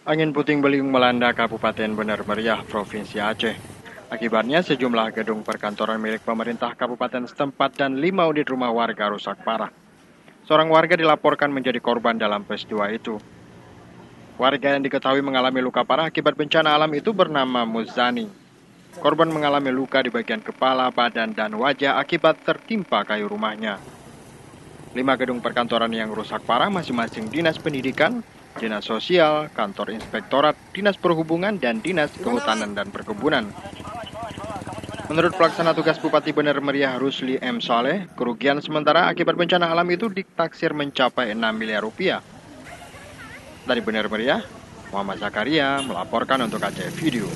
Angin puting beliung melanda Kabupaten Bener Beriah, Provinsi Aceh. Akibatnya sejumlah gedung perkantoran milik pemerintah kabupaten setempat dan 5 unit rumah warga rusak parah. Seorang warga dilaporkan menjadi korban dalam peristiwa itu. Warga yang diketahui mengalami luka parah akibat bencana alam itu bernama Muzzani. Korban mengalami luka di bagian kepala, badan, dan wajah akibat tertimpa kayu rumahnya. 5 gedung perkantoran yang rusak parah masing-masing dinas pendidikan, dinas sosial, kantor inspektorat, dinas perhubungan, dan dinas kehutanan dan perkebunan. Menurut pelaksana tugas Bupati Bener Beriah Rusli M. Saleh, kerugian sementara akibat bencana alam itu ditaksir mencapai 6 miliar rupiah. Dari Bener Beriah, Muhammad Zakaria melaporkan untuk Aceh Video.